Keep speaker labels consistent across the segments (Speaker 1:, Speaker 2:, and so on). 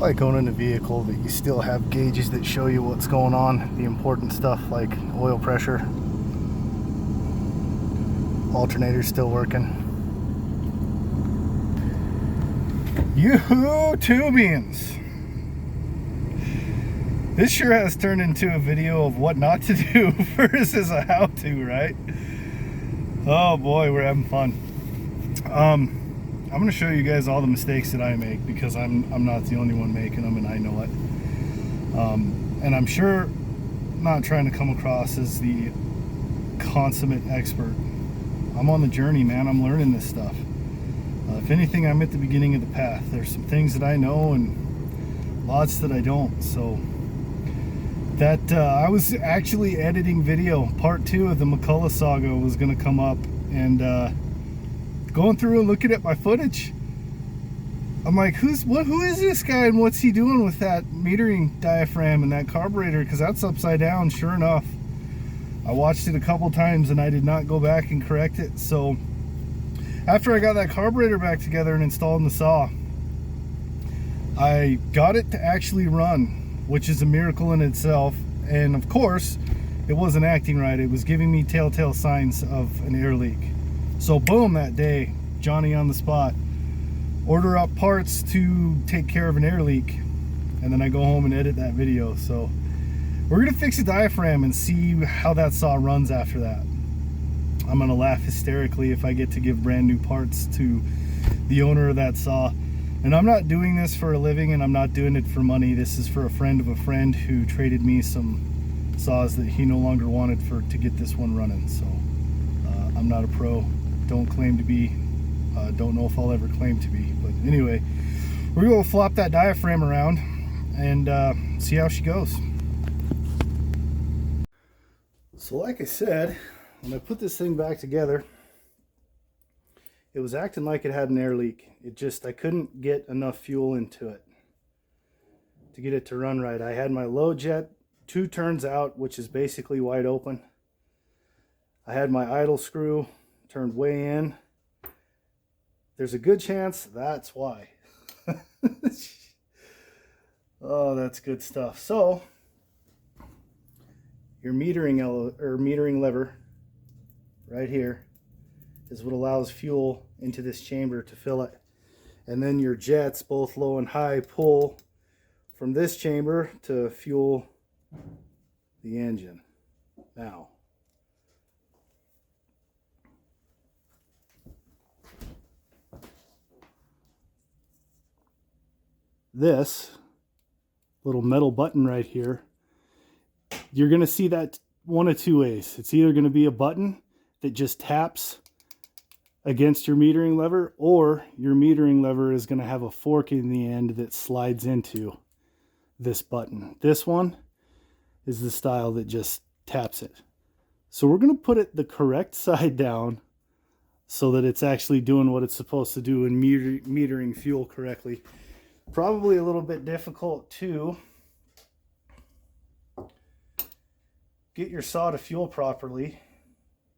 Speaker 1: like owning a vehicle that you still have gauges that show you what's going on, the important stuff like oil pressure, alternator's still working. YouTubians! This sure has turned into a video of what not to do versus a how-to, right? Oh boy, we're having fun. I'm going to show you guys all the mistakes that I make, because I'm not the only one making them, and I know it. And I'm sure not trying to come across as the consummate expert. I'm on the journey, man. I'm learning this stuff. If anything, I'm at the beginning of the path. There's some things that I know and lots that I don't. So that I was actually editing video. Part 2 of the McCulloch saga was going to come up, and going through and looking at my footage, I'm like, who is this guy and what's he doing with that metering diaphragm and that carburetor? Because that's upside down. Sure enough, I watched it a couple times and I did not go back and correct it. So after I got that carburetor back together and installed in the saw, I got it to actually run, which is a miracle in itself. And of course, it wasn't acting right. It was giving me telltale signs of an air leak. So boom, that day, Johnny on the spot, order up parts to take care of an air leak. And then I go home and edit that video. So we're gonna fix the diaphragm and see how that saw runs after that. I'm gonna laugh hysterically if I get to give brand new parts to the owner of that saw. And I'm not doing this for a living, and I'm not doing it for money. This is for a friend of a friend who traded me some saws that he no longer wanted to get this one running. So I'm not a pro, don't claim to be, don't know if I'll ever claim to be. But anyway, we're gonna flop that diaphragm around and see how she goes. So like I said, when I put this thing back together, it was acting like it had an air leak. I couldn't get enough fuel into it to get it to run right. I had my low jet 2 turns out, which is basically wide open. I had my idle screw turned way in. There's a good chance that's why. Oh, that's good stuff. So your metering lever right here is what allows fuel into this chamber to fill it. And then your jets, both low and high, pull from this chamber to fuel the engine. Now, this little metal button right here, you're going to see that one of 2 ways. It's either going to be a button that just taps against your metering lever, or your metering lever is going to have a fork in the end that slides into this button. This one is the style that just taps it. So we're going to put it the correct side down so that it's actually doing what it's supposed to do and metering fuel correctly. Probably a little bit difficult to get your saw to fuel properly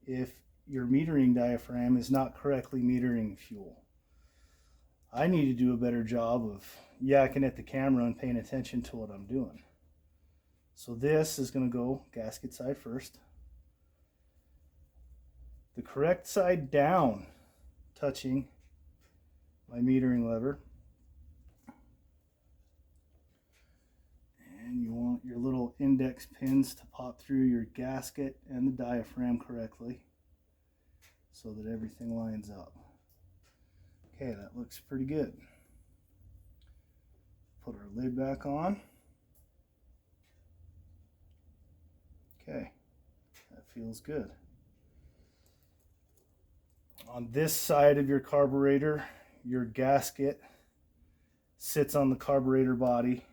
Speaker 1: if your metering diaphragm is not correctly metering fuel. I need to do a better job of yakking at the camera and paying attention to what I'm doing. So this is going to go gasket side first. The correct side down, touching my metering lever. And you want your little index pins to pop through your gasket and the diaphragm correctly, so that everything lines up. Okay, that looks pretty good. Put our lid back on. Okay, that feels good. On this side of your carburetor, your gasket sits on the carburetor body.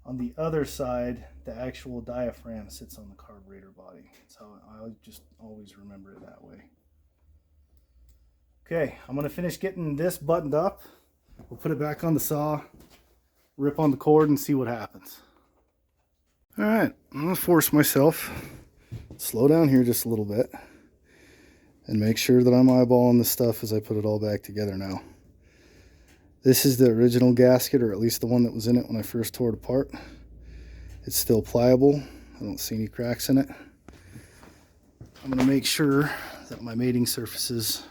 Speaker 1: On the other side, the actual diaphragm sits on the carburetor body. That's how I just always remember it that way. Okay, I'm going to finish getting this buttoned up. We'll put it back on the saw, rip on the cord, and see what happens. All right, I'm going to force myself, slow down here just a little bit, and make sure that I'm eyeballing this stuff as I put it all back together now. This is the original gasket, or at least the one that was in it when I first tore it apart. It's still pliable. I don't see any cracks in it. I'm going to make sure that my mating surfaces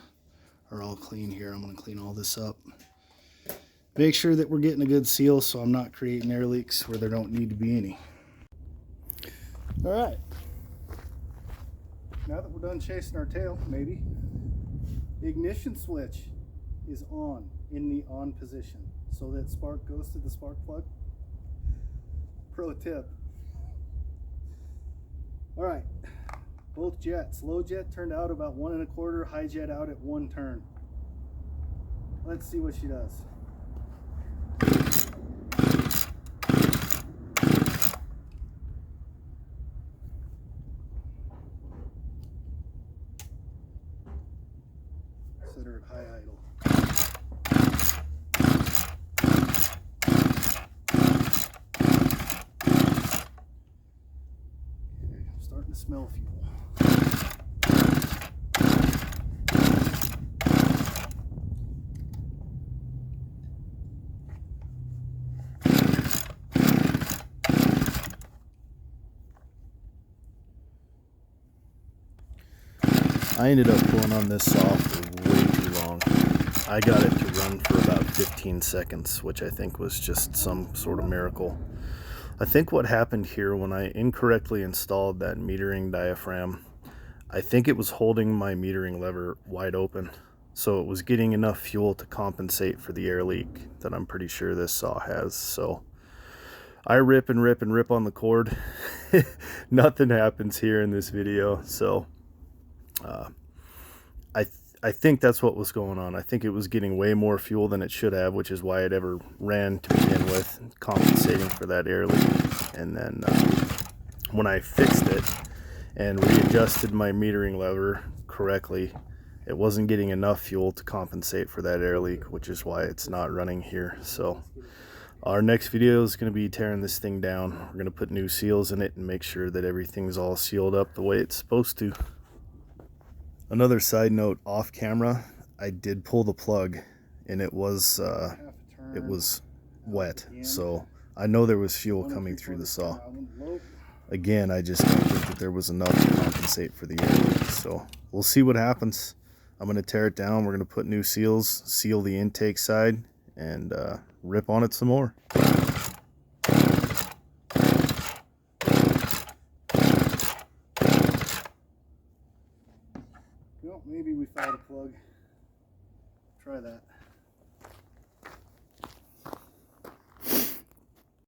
Speaker 1: are all clean here. I'm going to clean all this up. Make sure that we're getting a good seal so I'm not creating air leaks where there don't need to be any. Alright. Now that we're done chasing our tail, maybe, the ignition switch is on, in the on position, so that spark goes to the spark plug. Pro tip. Alright, both jets. Low jet turned out about 1 1/4, high jet out at 1 turn. Let's see what she does. Set her at high idle. Okay, I'm starting to smell fuel. I ended up pulling on this saw for way too long. I got it to run for about 15 seconds, which I think was just some sort of miracle. I think what happened here when I incorrectly installed that metering diaphragm, I think it was holding my metering lever wide open, so it was getting enough fuel to compensate for the air leak that I'm pretty sure this saw has. So I rip and rip and rip on the cord. Nothing happens here in this video, so I think that's what was going on. I think it was getting way more fuel than it should have, which is why it ever ran to begin with, compensating for that air leak. And then when I fixed it and readjusted my metering lever correctly, it wasn't getting enough fuel to compensate for that air leak, which is why it's not running here. So our next video is going to be tearing this thing down. We're going to put new seals in it and make sure that everything's all sealed up the way it's supposed to. Another side note, off camera, I did pull the plug and it was wet, so I know there was fuel coming through the saw. Again, I just don't think that there was enough to compensate for the air leak, so we'll see what happens. I'm going to tear it down, we're going to put new seals, seal the intake side, and rip on it some more. Well, maybe we found a plug. Try that.